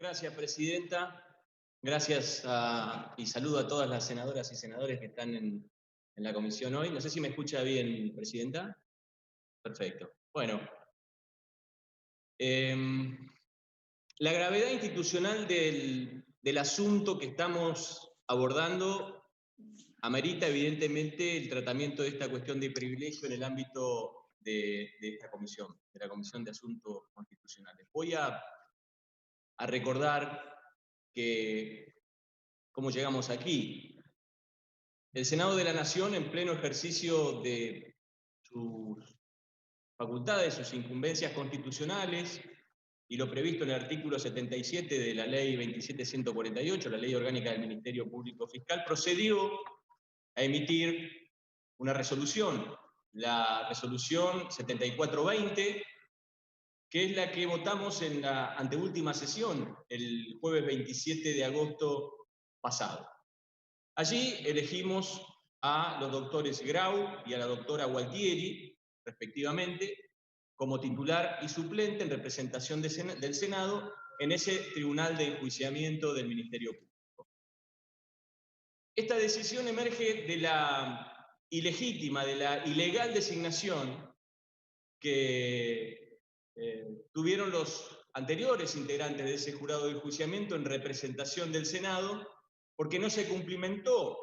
Gracias, presidenta. Gracias y saludo a todas las senadoras y senadores que están en la comisión hoy. No sé si me escucha bien, presidenta. Perfecto. Bueno, la gravedad institucional del asunto que estamos abordando amerita evidentemente el tratamiento de esta cuestión de privilegio en el ámbito de esta comisión, de la Comisión de Asuntos Constitucionales. Voy a recordar cómo llegamos aquí. El Senado de la Nación, en pleno ejercicio de sus facultades, sus incumbencias constitucionales, y lo previsto en el artículo 77 de la Ley 27148, la Ley Orgánica del Ministerio Público Fiscal, procedió a emitir una resolución, la resolución 7420, que es la que votamos en la anteúltima sesión, el jueves 27 de agosto pasado. Allí elegimos a los doctores Grau y a la doctora Gualtieri, respectivamente, como titular y suplente en representación del Senado en ese tribunal de enjuiciamiento del Ministerio Público. Esta decisión emerge de la ilegítima, de la ilegal designación que tuvieron los anteriores integrantes de ese jurado de enjuiciamiento en representación del Senado, porque no se cumplimentó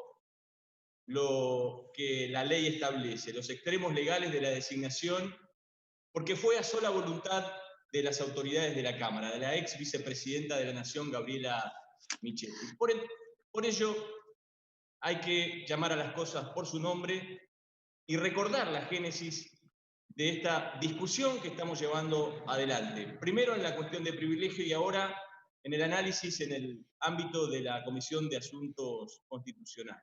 lo que la ley establece, los extremos legales de la designación, porque fue a sola voluntad de las autoridades de la Cámara, de la ex vicepresidenta de la Nación, Gabriela Michetti. Por ello, hay que llamar a las cosas por su nombre y recordar la génesis de esta discusión que estamos llevando adelante. Primero en la cuestión de privilegio y ahora en el análisis en el ámbito de la Comisión de Asuntos Constitucionales.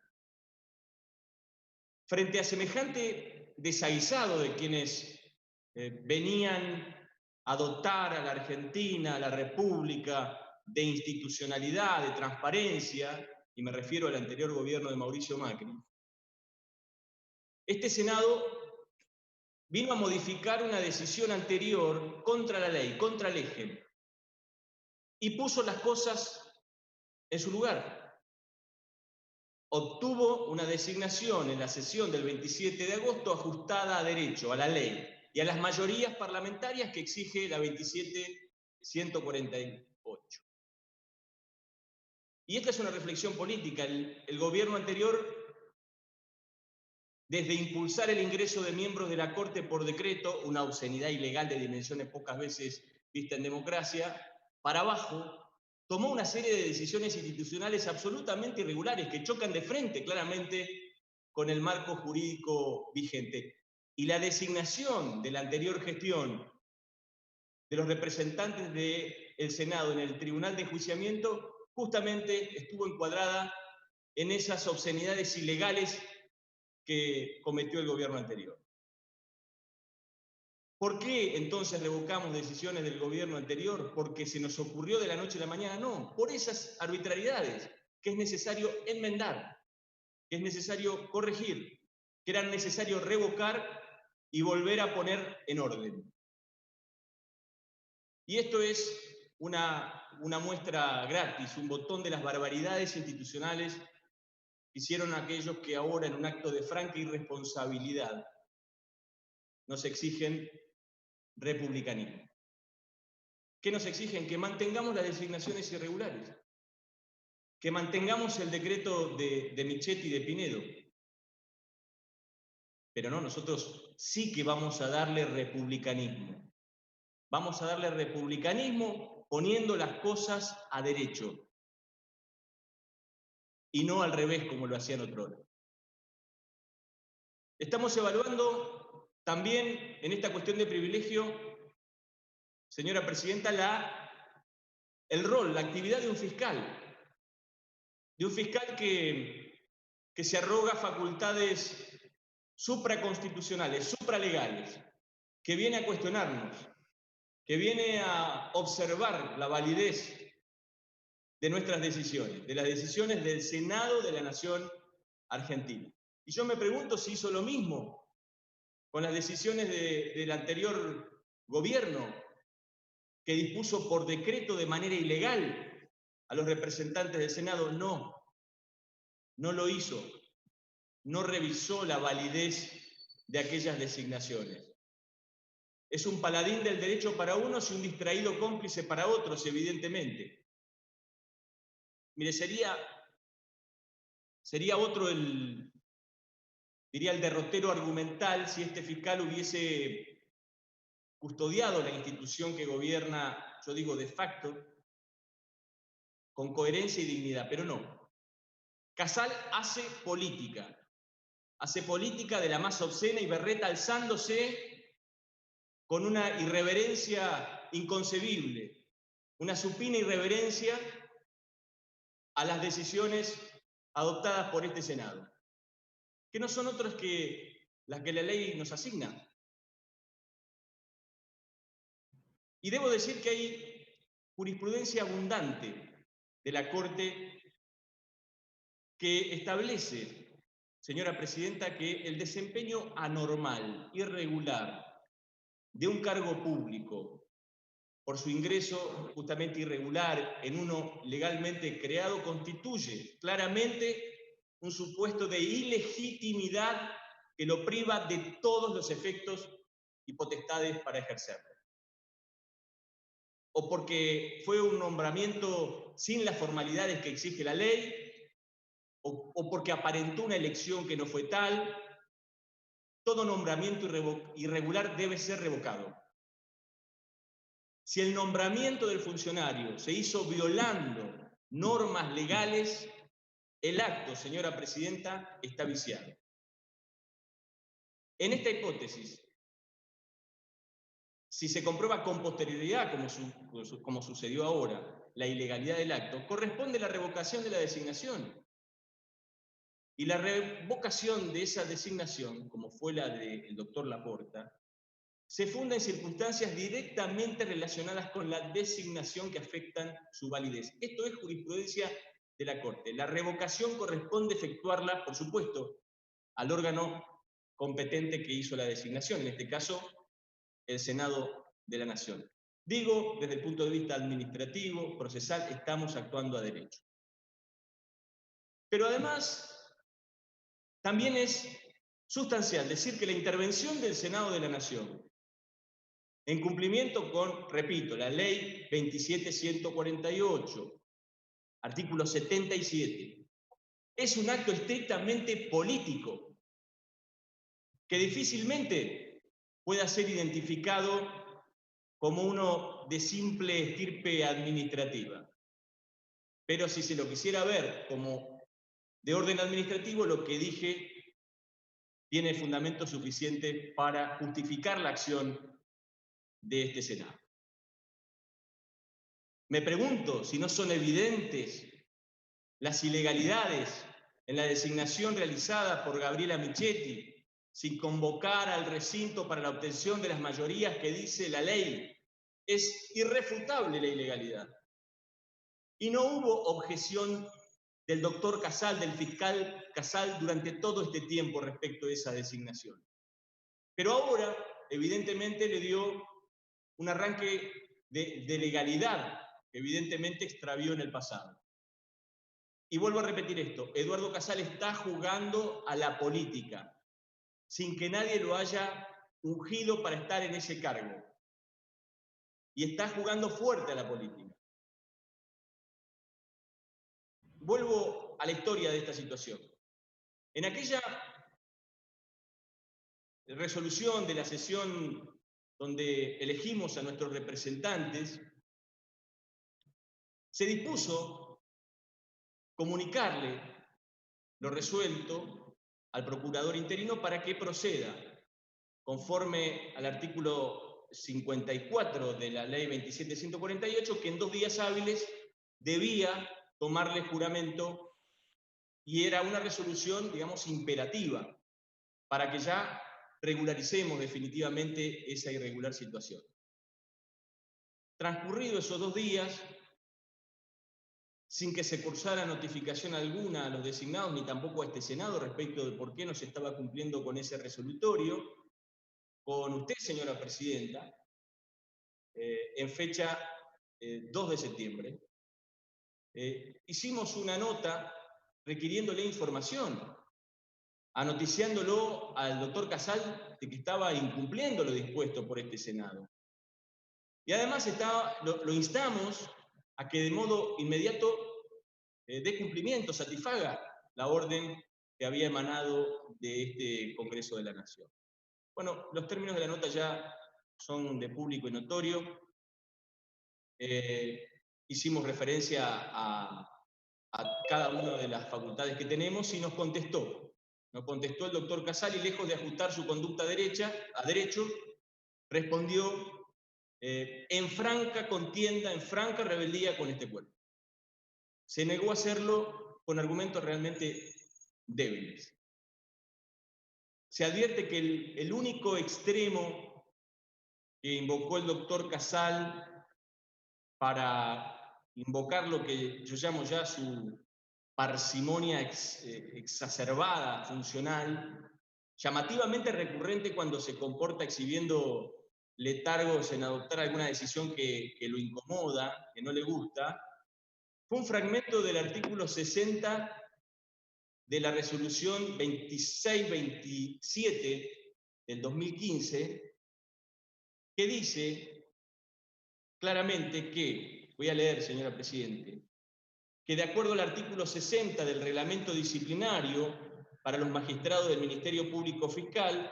Frente a semejante desaguisado de quienes venían a dotar a la Argentina, a la República, de institucionalidad, de transparencia, y me refiero al anterior gobierno de Mauricio Macri, este Senado vino a modificar una decisión anterior contra la ley, contra el eje, y puso las cosas en su lugar. Obtuvo una designación en la sesión del 27 de agosto ajustada a derecho, a la ley, y a las mayorías parlamentarias que exige la 27.148. Y esta es una reflexión política. El gobierno anterior, desde impulsar el ingreso de miembros de la Corte por decreto, una obscenidad ilegal de dimensiones pocas veces vista en democracia, para abajo, tomó una serie de decisiones institucionales absolutamente irregulares que chocan de frente claramente con el marco jurídico vigente. Y la designación de la anterior gestión de los representantes del Senado en el Tribunal de Enjuiciamiento justamente estuvo encuadrada en esas obscenidades ilegales que cometió el gobierno anterior. ¿Por qué entonces revocamos decisiones del gobierno anterior? ¿Porque se nos ocurrió de la noche a la mañana? No, por esas arbitrariedades que es necesario enmendar, que es necesario corregir, que era necesario revocar y volver a poner en orden. Y esto es una muestra gratis, un botón de las barbaridades institucionales que hicieron aquellos que ahora, en un acto de franca irresponsabilidad, nos exigen republicanismo. ¿Qué nos exigen? Que mantengamos las designaciones irregulares, que mantengamos el decreto de Michetti y de Pinedo. Pero no, nosotros sí que vamos a darle republicanismo. Vamos a darle republicanismo poniendo las cosas a derecho y no al revés como lo hacían otros. Estamos evaluando también en esta cuestión de privilegio, señora presidenta, el rol, la actividad de un fiscal que se arroga facultades supraconstitucionales, supralegales, que viene a cuestionarnos, que viene a observar la validez de nuestras decisiones, de las decisiones del Senado de la Nación Argentina. Y yo me pregunto si hizo lo mismo con las decisiones del anterior gobierno, que dispuso por decreto de manera ilegal a los representantes del Senado? No, no lo hizo. No revisó la validez de aquellas designaciones. Es un paladín del derecho para unos y un distraído cómplice para otros, evidentemente. Mire, sería otro diría el derrotero argumental si este fiscal hubiese custodiado la institución que gobierna, yo digo de facto, con coherencia y dignidad, pero no. Casal hace política de la más obscena y berreta, alzándose con una irreverencia inconcebible, una supina irreverencia a las decisiones adoptadas por este Senado, que no son otras que las que la ley nos asigna. Y debo decir que hay jurisprudencia abundante de la Corte que establece, señora Presidenta, que el desempeño anormal, irregular, de un cargo público por su ingreso justamente irregular en uno legalmente creado constituye claramente un supuesto de ilegitimidad que lo priva de todos los efectos y potestades para ejercerlo. O porque fue un nombramiento sin las formalidades que exige la ley, o porque aparentó una elección que no fue tal. Todo nombramiento irregular debe ser revocado. Si el nombramiento del funcionario se hizo violando normas legales, el acto, señora Presidenta, está viciado. En esta hipótesis, si se comprueba con posterioridad, como sucedió ahora, la ilegalidad del acto, corresponde la revocación de la designación. Y la revocación de esa designación, como fue la del doctor Laporta, se funda en circunstancias directamente relacionadas con la designación que afectan su validez. Esto es jurisprudencia de la Corte. La revocación corresponde efectuarla, por supuesto, al órgano competente que hizo la designación, en este caso, el Senado de la Nación. Digo, desde el punto de vista administrativo, procesal, estamos actuando a derecho. Pero además, también es sustancial decir que la intervención del Senado de la Nación, en cumplimiento con, repito, la ley 27.148, artículo 77, es un acto estrictamente político que difícilmente pueda ser identificado como uno de simple estirpe administrativa. Pero si se lo quisiera ver como de orden administrativo, lo que dije tiene fundamento suficiente para justificar la acción de este Senado. Me pregunto si no son evidentes las ilegalidades en la designación realizada por Gabriela Michetti, sin convocar al recinto para la obtención de las mayorías que dice la ley. Es irrefutable la ilegalidad. Y no hubo objeción del doctor Casal, del fiscal Casal, durante todo este tiempo respecto de esa designación. Pero ahora, evidentemente, le dio un arranque de legalidad que evidentemente extravió en el pasado. Y vuelvo a repetir esto, Eduardo Casal está jugando a la política, sin que nadie lo haya ungido para estar en ese cargo. Y está jugando fuerte a la política. Vuelvo a la historia de esta situación. En aquella resolución de la sesión donde elegimos a nuestros representantes, se dispuso comunicarle lo resuelto al procurador interino para que proceda, conforme al artículo 54 de la ley 27.148, que en 2 días hábiles debía tomarle juramento, y era una resolución, digamos, imperativa, para que ya regularicemos definitivamente esa irregular situación. Transcurridos esos 2 días, sin que se cursara notificación alguna a los designados, ni tampoco a este Senado respecto de por qué no se estaba cumpliendo con ese resolutorio, con usted, señora Presidenta, en fecha 2 de septiembre, hicimos una nota requiriéndole información, anoticiándolo al doctor Casal de que estaba incumpliendo lo dispuesto por este Senado. Y además lo instamos a que de modo inmediato dé cumplimiento, satisfaga la orden que había emanado de este Congreso de la Nación. Bueno, los términos de la nota ya son de público y notorio. Hicimos referencia a cada una de las facultades que tenemos y nos contestó. Nos contestó el doctor Casal y lejos de ajustar su conducta a derecho, respondió en franca contienda, en franca rebeldía con este pueblo. Se negó a hacerlo con argumentos realmente débiles. Se advierte que el único extremo que invocó el doctor Casal para invocar lo que yo llamo ya su parsimonia exacerbada, funcional, llamativamente recurrente cuando se comporta exhibiendo letargos en adoptar alguna decisión que lo incomoda, que no le gusta, fue un fragmento del artículo 60 de la resolución 2627 del 2015, que dice claramente que, voy a leer, señora Presidente, que de acuerdo al artículo 60 del reglamento disciplinario para los magistrados del Ministerio Público Fiscal,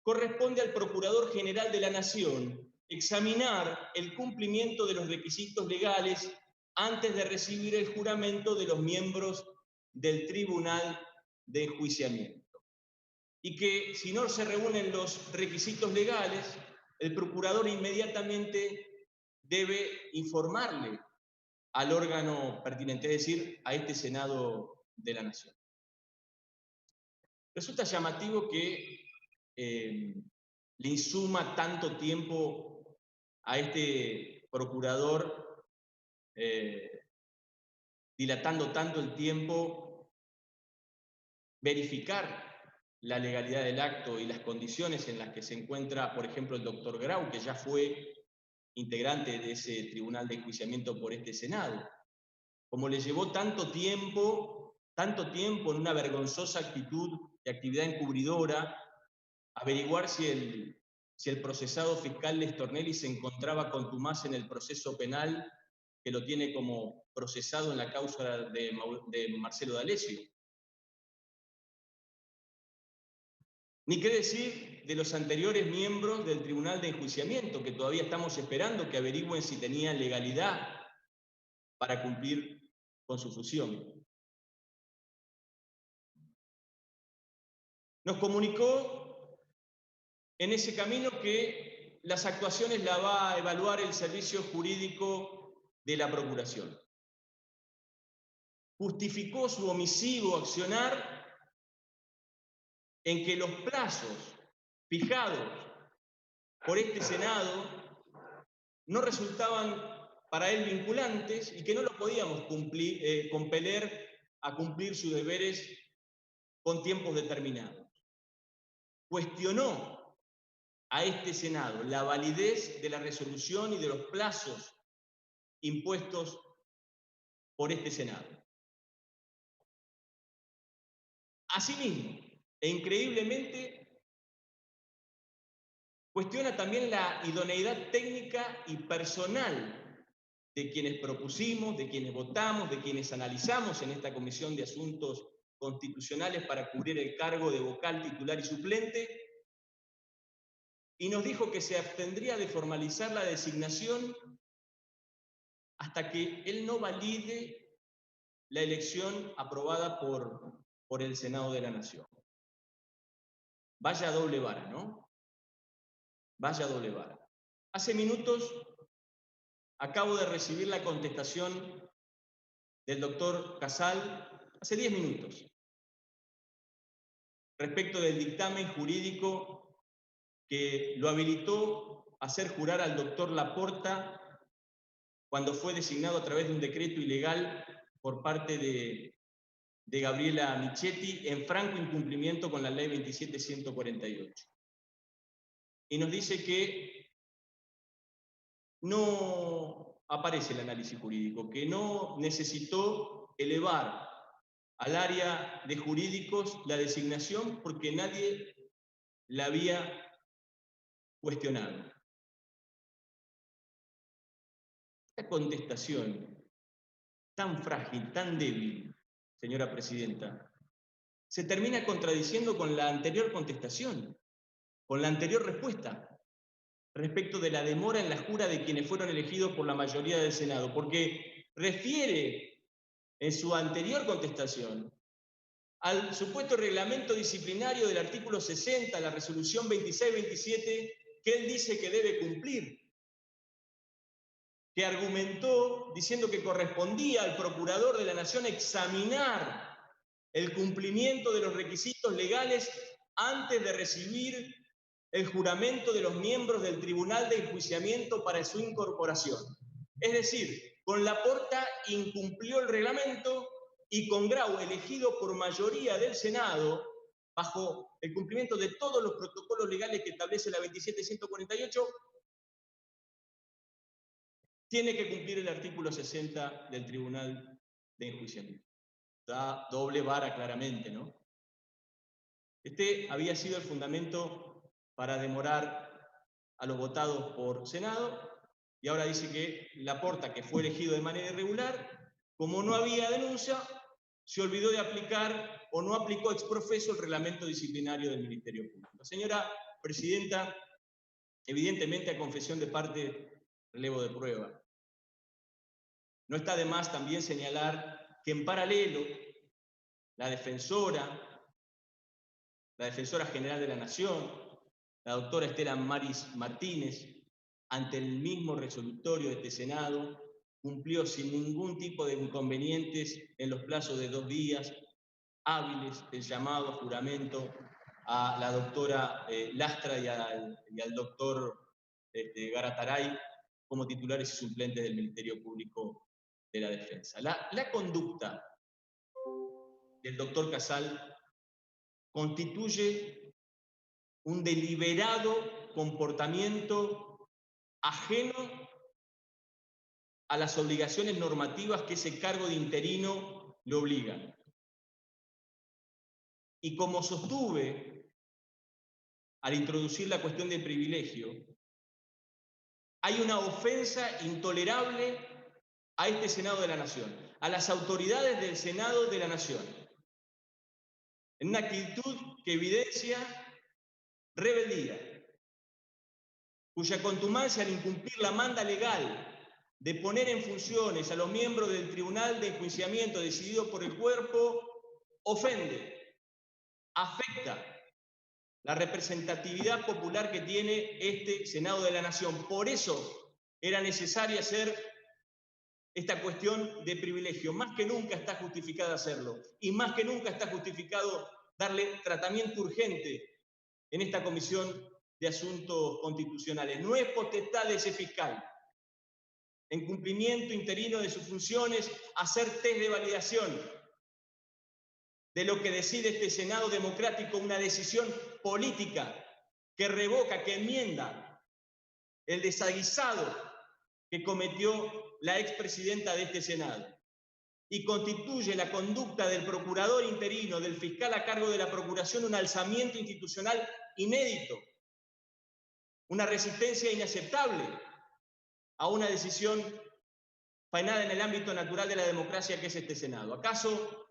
corresponde al Procurador General de la Nación examinar el cumplimiento de los requisitos legales antes de recibir el juramento de los miembros del Tribunal de Enjuiciamiento. Y que si no se reúnen los requisitos legales, el procurador inmediatamente debe informarle al órgano pertinente, es decir, a este Senado de la Nación. Resulta llamativo que le insuma tanto tiempo a este procurador, dilatando tanto el tiempo, verificar la legalidad del acto y las condiciones en las que se encuentra, por ejemplo, el doctor Grau, que ya fue integrante de ese tribunal de enjuiciamiento por este Senado. Como le llevó tanto tiempo en una vergonzosa actitud de actividad encubridora, averiguar si el procesado fiscal Lestornelli se encontraba contumaz en el proceso penal que lo tiene como procesado en la causa de Marcelo D'Alessio. Ni qué decir de los anteriores miembros del Tribunal de Enjuiciamiento, que todavía estamos esperando que averigüen si tenían legalidad para cumplir con su fusión. Nos comunicó en ese camino que las actuaciones las va a evaluar el servicio jurídico de la Procuración. Justificó su omisivo accionar en que los plazos fijados por este Senado no resultaban para él vinculantes y que no lo podíamos compeler a cumplir sus deberes con tiempos determinados. Cuestionó a este Senado la validez de la resolución y de los plazos impuestos por este Senado. Asimismo, e increíblemente, cuestiona también la idoneidad técnica y personal de quienes propusimos, de quienes votamos, de quienes analizamos en esta Comisión de Asuntos Constitucionales para cubrir el cargo de vocal, titular y suplente, y nos dijo que se abstendría de formalizar la designación hasta que él no valide la elección aprobada por el Senado de la Nación. Vaya doble vara, ¿no? Vaya doble vara. Hace minutos acabo de recibir la contestación del doctor Casal, hace 10 minutos, respecto del dictamen jurídico que lo habilitó a hacer jurar al doctor Laporta cuando fue designado a través de un decreto ilegal por parte de Gabriela Michetti en franco incumplimiento con la ley 27148. Y nos dice que no aparece el análisis jurídico, que no necesitó elevar al área de jurídicos la designación porque nadie la había cuestionado. Esta contestación tan frágil, tan débil, señora presidenta, se termina contradiciendo con la anterior contestación, con la anterior respuesta respecto de la demora en la jura de quienes fueron elegidos por la mayoría del Senado, porque refiere en su anterior contestación al supuesto reglamento disciplinario del artículo 60, la resolución 2627, que él dice que debe cumplir, que argumentó diciendo que correspondía al Procurador de la Nación examinar el cumplimiento de los requisitos legales antes de recibir el juramento de los miembros del Tribunal de Enjuiciamiento para su incorporación. Es decir, con Laporta incumplió el reglamento y con Grau, elegido por mayoría del Senado, bajo el cumplimiento de todos los protocolos legales que establece la 27148, tiene que cumplir el artículo 60 del Tribunal de Enjuiciamiento. Da doble vara claramente, ¿no? Este había sido el fundamento para demorar a los votados por Senado, y ahora dice que Laporta, que fue elegido de manera irregular, como no había denuncia, se olvidó de aplicar o no aplicó ex profeso el reglamento disciplinario del Ministerio Público. Señora presidenta, evidentemente a confesión de parte, relevo de prueba. No está de más también señalar que en paralelo la defensora general de la Nación, la doctora Estela Maris Martínez, ante el mismo resolutorio de este Senado, cumplió sin ningún tipo de inconvenientes en los plazos de 2 días hábiles el llamado a juramento a la doctora Lastra y al doctor Garataray como titulares y suplentes del Ministerio Público de la Defensa. La conducta del doctor Casal constituye un deliberado comportamiento ajeno a las obligaciones normativas que ese cargo de interino le obligan. Y como sostuve al introducir la cuestión del privilegio, hay una ofensa intolerable a este Senado de la Nación, a las autoridades del Senado de la Nación, en una actitud que evidencia rebeldía, cuya contumacia al incumplir la manda legal de poner en funciones a los miembros del Tribunal de Enjuiciamiento decidido por el cuerpo, ofende, afecta la representatividad popular que tiene este Senado de la Nación. Por eso era necesario hacer esta cuestión de privilegio. Más que nunca está justificado hacerlo, y más que nunca está justificado darle tratamiento urgente en esta Comisión de Asuntos Constitucionales. No es potestad de ese fiscal, en cumplimiento interino de sus funciones, hacer test de validación de lo que decide este Senado democrático, una decisión política que revoca, que enmienda el desaguisado que cometió la expresidenta de este Senado, y constituye la conducta del procurador interino, del fiscal a cargo de la procuración, un alzamiento institucional inédito, una resistencia inaceptable a una decisión faenada en el ámbito natural de la democracia que es este Senado. ¿Acaso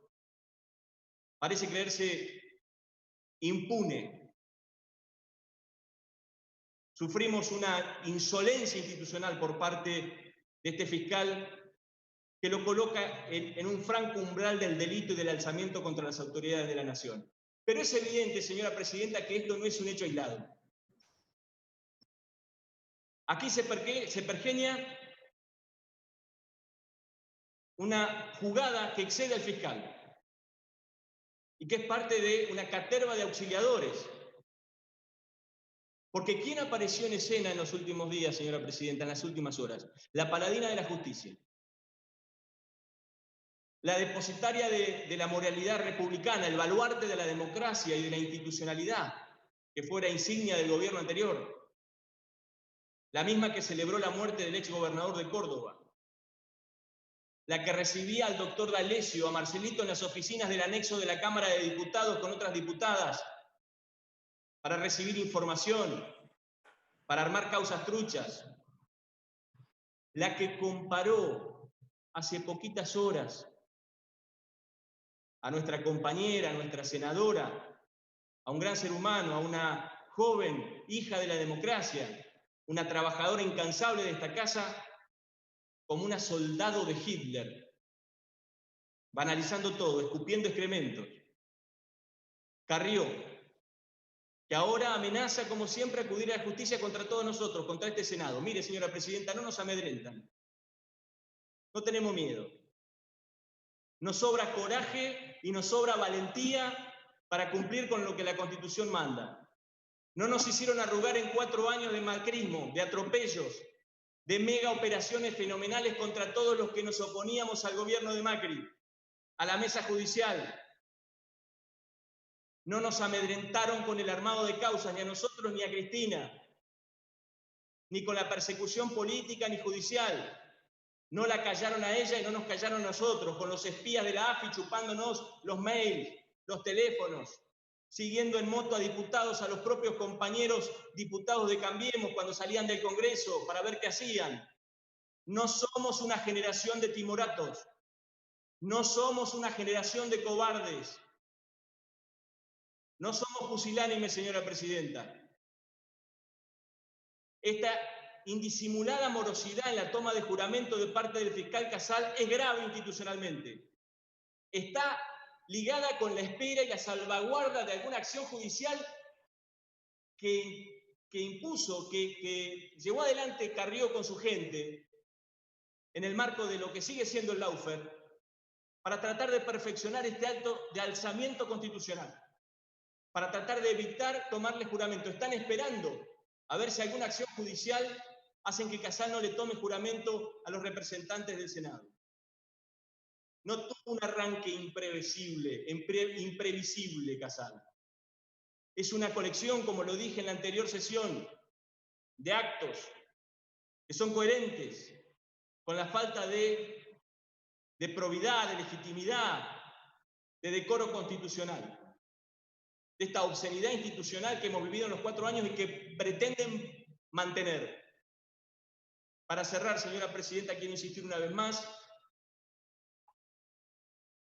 parece creerse impune? Sufrimos una insolencia institucional por parte de este fiscal que lo coloca en un franco umbral del delito y del alzamiento contra las autoridades de la Nación. Pero es evidente, señora presidenta, que esto no es un hecho aislado. Aquí se pergeña una jugada que excede al fiscal y que es parte de una caterva de auxiliadores. Porque ¿quién apareció en escena en los últimos días, señora presidenta, en las últimas horas? La paladina de la justicia. La depositaria de la moralidad republicana, el baluarte de la democracia y de la institucionalidad, que fuera insignia del gobierno anterior. la misma que celebró la muerte del exgobernador de Córdoba, la que recibía al doctor D'Alessio, a Marcelito, en las oficinas del anexo de la Cámara de Diputados con otras diputadas, para recibir información, para armar causas truchas, la que comparó hace poquitas horas a nuestra compañera, a nuestra senadora, a un gran ser humano, a una joven hija de la democracia, una trabajadora incansable de esta casa, como una soldado de Hitler, banalizando todo, escupiendo excrementos. Carrió, que ahora amenaza, como siempre, acudir a la justicia contra todos nosotros, contra este Senado. Mire, señora presidenta, no nos amedrentan. No tenemos miedo. Nos sobra coraje y nos sobra valentía para cumplir con lo que la Constitución manda. No nos hicieron arrugar en 4 años de macrismo, de atropellos, de mega operaciones fenomenales contra todos los que nos oponíamos al gobierno de Macri, a la mesa judicial. No nos amedrentaron con el armado de causas, ni a nosotros ni a Cristina, ni con la persecución política ni judicial. No la callaron a ella y no nos callaron a nosotros, con los espías de la AFI chupándonos los mails, los teléfonos, siguiendo en moto a diputados, a los propios compañeros diputados de Cambiemos cuando salían del Congreso para ver qué hacían. No somos una generación de timoratos, no somos una generación de cobardes, no somos pusilánimes, señora presidenta. Esta indisimulada morosidad en la toma de juramento de parte del fiscal Casal es grave institucionalmente. Está ligada con la espera y la salvaguarda de alguna acción judicial que impuso, que llevó adelante Carrió con su gente en el marco de lo que sigue siendo el lawfare para tratar de perfeccionar este acto de alzamiento constitucional, para tratar de evitar tomarle juramento. Están esperando a ver si alguna acción judicial hacen que Casal no le tome juramento a los representantes del Senado. No tuvo un arranque imprevisible Casal. Es una colección, como lo dije en la anterior sesión, de actos que son coherentes con la falta de probidad, de legitimidad, de decoro constitucional, de esta obscenidad institucional que hemos vivido en los 4 años y que pretenden mantener. Para cerrar, señora presidenta, quiero insistir una vez más,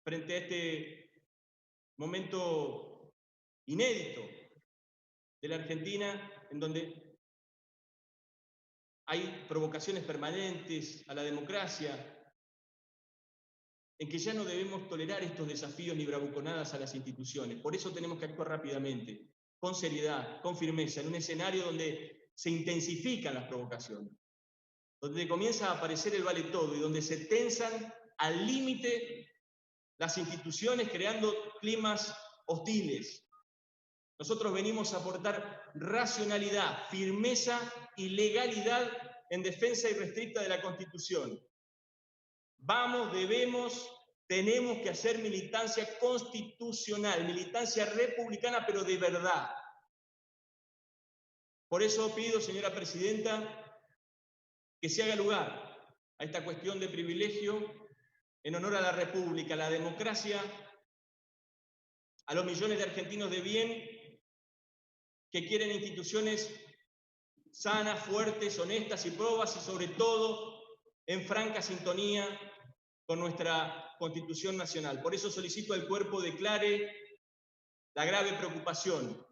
frente a este momento inédito de la Argentina, en donde hay provocaciones permanentes a la democracia, en que ya no debemos tolerar estos desafíos ni bravuconadas a las instituciones. Por eso tenemos que actuar rápidamente, con seriedad, con firmeza, en un escenario donde se intensifican las provocaciones, donde comienza a aparecer el vale todo y donde se tensan al límite las instituciones creando climas hostiles. Nosotros venimos a aportar racionalidad, firmeza y legalidad en defensa irrestricta de la Constitución. Vamos, debemos, tenemos que hacer militancia constitucional, militancia republicana, pero de verdad. Por eso pido, señora presidenta, que se haga lugar a esta cuestión de privilegio en honor a la República, a la democracia, a los millones de argentinos de bien que quieren instituciones sanas, fuertes, honestas y probas y sobre todo en franca sintonía con nuestra Constitución Nacional. Por eso solicito al cuerpo declare la grave preocupación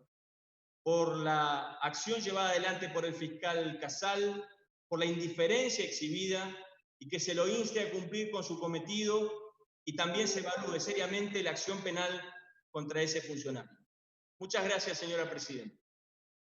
por la acción llevada adelante por el fiscal Casal, por la indiferencia exhibida y que se lo inste a cumplir con su cometido y también se evalúe seriamente la acción penal contra ese funcionario. Muchas gracias, señora presidenta.